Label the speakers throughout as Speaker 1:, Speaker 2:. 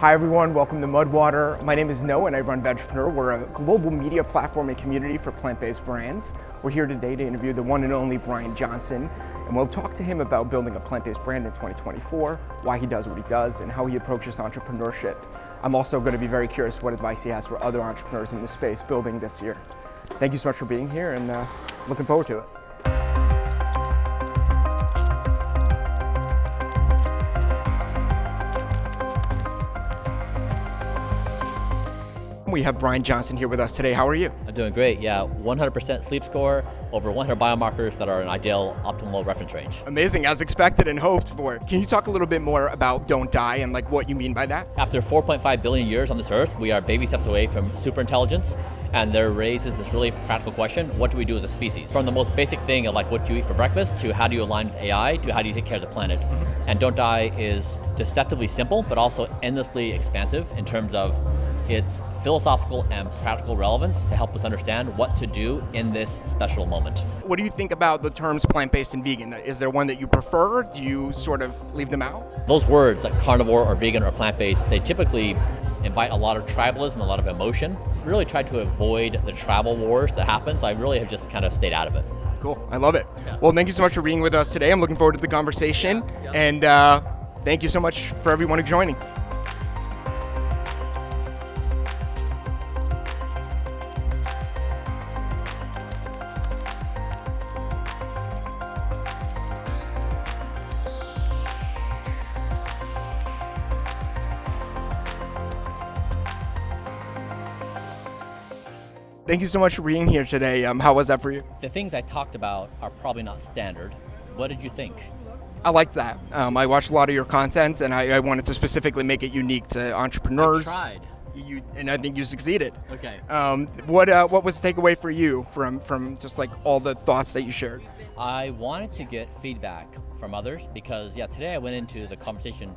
Speaker 1: Hi everyone, welcome to MUD WTR. My name is Noah and I run VEGPRENEUR. We're a global media platform and community for plant-based brands. We're here today to interview the one and only Bryan Johnson, and we'll talk to him about building a plant-based brand in 2024, why he does what he does, and how he approaches entrepreneurship. I'm also going to be very curious what advice he has for other entrepreneurs in the space building this year. Thank you so much for being here, and looking forward to it. We have Bryan Johnson here with us today. How are you?
Speaker 2: I'm doing great, yeah. 100% sleep score, over 100 biomarkers that are an ideal optimal reference range.
Speaker 1: Amazing, as expected and hoped for. Can you talk a little bit more about Don't Die and what you mean by that?
Speaker 2: After 4.5 billion years on this earth, we are baby steps away from superintelligence, and there raises this really practical question: what do we do as a species? From the most basic thing of what do you eat for breakfast, to how do you align with AI, to how do you take care of the planet. And Don't Die is deceptively simple, but also endlessly expansive in terms of its philosophical and practical relevance to help us understand what to do in this special moment.
Speaker 1: What do you think about the terms plant-based and vegan? Is there one that you prefer? Do you sort of leave them out?
Speaker 2: Those words like carnivore or vegan or plant-based, they typically invite a lot of tribalism, a lot of emotion. Really try to avoid the tribal wars that happen, so I really have just kind of stayed out of it.
Speaker 1: Cool, I love it. Yeah. Well, thank you so much for being with us today. I'm looking forward to the conversation, and thank you so much for everyone joining. Thank you so much for being here today. How was that for you?
Speaker 2: The things I talked about are probably not standard. What did you think?
Speaker 1: I liked that. I watched a lot of your content, and I wanted to specifically make it unique to entrepreneurs.
Speaker 2: I tried.
Speaker 1: And I think you succeeded.
Speaker 2: Okay.
Speaker 1: What was the takeaway for you from just all the thoughts that you shared?
Speaker 2: I wanted to get feedback from others because, today I went into the conversation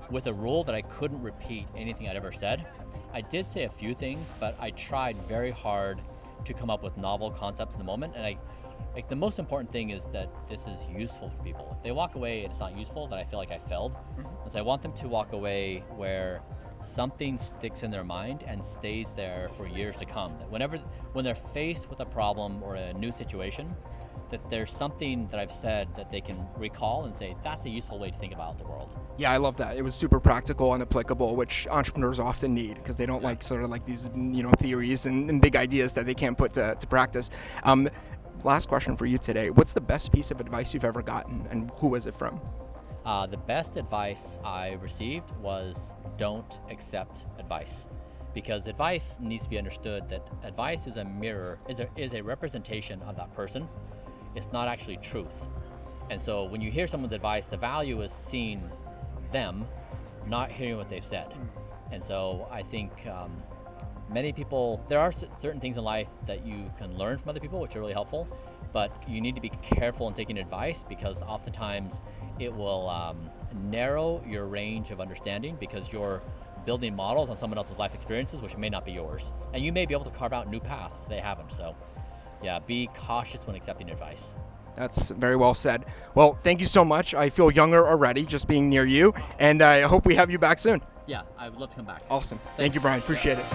Speaker 2: with a rule that I couldn't repeat anything I'd ever said. I did say a few things, but I tried very hard to come up with novel concepts in the moment. And the most important thing is that this is useful for people. If they walk away and it's not useful, then I feel like I failed. And so I want them to walk away where something sticks in their mind and stays there for years to come. That when they're faced with a problem or a new situation, that there's something that I've said that they can recall and say, that's a useful way to think about the world.
Speaker 1: Yeah, I love that. It was super practical and applicable, which entrepreneurs often need because they don't like these theories and big ideas that they can't put to practice. Last question for you today. What's the best piece of advice you've ever gotten, and who was it from?
Speaker 2: The best advice I received was don't accept advice. Because advice needs to be understood that advice is a mirror, is a representation of that person. It's not actually truth. And so when you hear someone's advice, the value is seeing them, not hearing what they've said. And so I think many people, there are certain things in life that you can learn from other people, which are really helpful, but you need to be careful in taking advice because oftentimes it will narrow your range of understanding because you're building models on someone else's life experiences, which may not be yours. And you may be able to carve out new paths they haven't. So be cautious when accepting advice.
Speaker 1: That's very well said. Well, thank you so much. I feel younger already just being near you, and I hope we have you back soon.
Speaker 2: Yeah, I would love to come back.
Speaker 1: Awesome. Thank you, Bryan. Appreciate it.